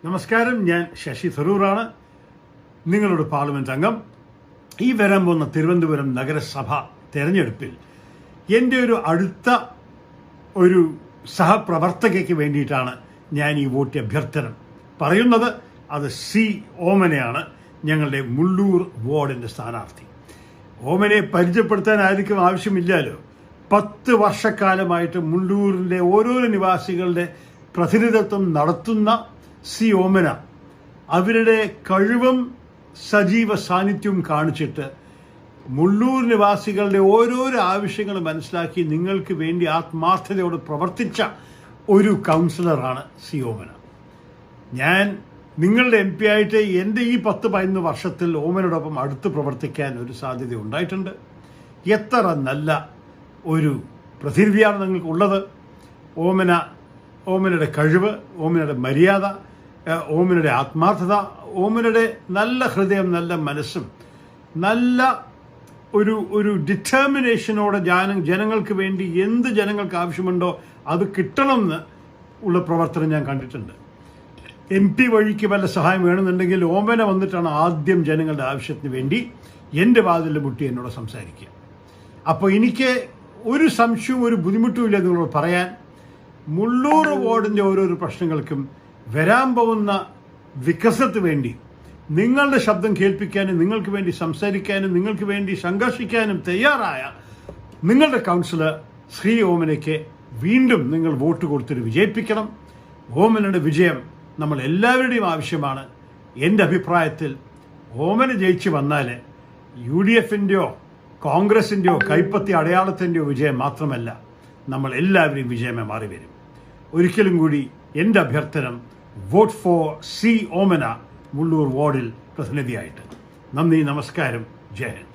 നമസ്കാരം, ഞാൻ ശശി തരൂറാണ്, നിങ്ങളുടെ പാർലമെന്റ് അംഗം. ഈ വരാൻ പോകുന്ന തിരുവനന്തപുരം നഗരസഭ തെരഞ്ഞെടുപ്പിൽ എൻ്റെ ഒരു അടുത്ത ഒരു സഹപ്രവർത്തകയ്ക്ക് വേണ്ടിയിട്ടാണ് ഞാൻ ഈ വോട്ട് അഭ്യർത്ഥന പറയുന്നത്. അത് സി ഓമനയാണ്, ഞങ്ങളുടെ മുള്ളൂർ വാർഡിന്റെ സ്ഥാനാർത്ഥി. ഓമനയെ പരിചയപ്പെടുത്താനായിരിക്കും ആവശ്യമില്ലല്ലോ. 10 വർഷക്കാലമായിട്ട് മുള്ളൂരിന്റെ ഓരോരോ നിവാസികളുടെ പ്രതിനിധിത്വം നടത്തുന്ന സി ഓമന അവരുടെ കഴിവും സജീവ സാന്നിധ്യവും കാണിച്ചിട്ട് മുള്ളൂർ നിവാസികളുടെ ഓരോരോ ആവശ്യങ്ങൾ മനസ്സിലാക്കി നിങ്ങൾക്ക് വേണ്ടി ആത്മാർത്ഥതയോട് പ്രവർത്തിച്ച ഒരു കൗൺസിലറാണ് സി ഓമന. ഞാൻ നിങ്ങളുടെ MP ആയിട്ട് എൻ്റെ ഈ 10-15 വർഷത്തിൽ ഓമനയോടൊപ്പം അടുത്ത് പ്രവർത്തിക്കാൻ ഒരു സാധ്യത ഉണ്ടായിട്ടുണ്ട്. എത്ര നല്ല ഒരു പ്രതിനിധിയാണ് നിങ്ങൾക്കുള്ളത്. ഓമനയുടെ കഴിവ്, ഓമനയുടെ മര്യാദ, ഓമനയുടെ ആത്മാർത്ഥത, ഓമനയുടെ നല്ല ഹൃദയം, നല്ല മനസ്സും, നല്ല ഒരു ഡിറ്റർമിനേഷനോടെ ജനങ്ങൾക്ക് വേണ്ടി എന്ത് ജനങ്ങൾക്ക് ആവശ്യമുണ്ടോ അത് കിട്ടണമെന്ന് ഉള്ള പ്രവർത്തനം ഞാൻ കണ്ടിട്ടുണ്ട്. MP വഴിക്ക് വല്ല സഹായം വേണമെന്നുണ്ടെങ്കിൽ ഓമന വന്നിട്ടാണ് ആദ്യം ജനങ്ങളുടെ ആവശ്യത്തിന് വേണ്ടി എൻ്റെ വാതിലിൽ മുട്ടി എന്നോട് സംസാരിക്കുക. അപ്പോൾ എനിക്ക് ഒരു സംശയവും ഒരു ബുദ്ധിമുട്ടും ഇല്ല നിങ്ങളോട് പറയാൻ. മുള്ളൂർ വാർഡിൻ്റെ ഓരോരോ പ്രശ്നങ്ങൾക്കും വരാൻ പോകുന്ന വികസനത്തിന് വേണ്ടി നിങ്ങളുടെ ശബ്ദം കേൾപ്പിക്കാനും നിങ്ങൾക്ക് വേണ്ടി സംസാരിക്കാനും നിങ്ങൾക്ക് വേണ്ടി സംഘർഷിക്കാനും തയ്യാറായ നിങ്ങളുടെ കൗൺസിലർ ശ്രീ ഓമനയ്ക്ക് വീണ്ടും നിങ്ങൾ വോട്ട് കൊടുത്തിട്ട് വിജയിപ്പിക്കണം. ഓമനയുടെ വിജയം നമ്മൾ എല്ലാവരുടെയും ആവശ്യമാണ്. എൻ്റെ അഭിപ്രായത്തിൽ ഓമന ജയിച്ചു വന്നാൽ UDFൻ്റെയോ കോൺഗ്രസിൻ്റെയോ കൈപ്പത്തി അടയാളത്തിൻ്റെയോ വിജയം മാത്രമല്ല, നമ്മൾ എല്ലാവരെയും വിജയമേ മാറി വരും. ഒരിക്കലും കൂടി എൻ്റെ അഭ്യർത്ഥന, വോട്ട് ഫോർ സി ഓമന, മുള്ളൂർ വാർഡിൽ പ്രതിനിധിയായിട്ട്. നന്ദി, നമസ്കാരം, ജയ് ഹിന്ദ്.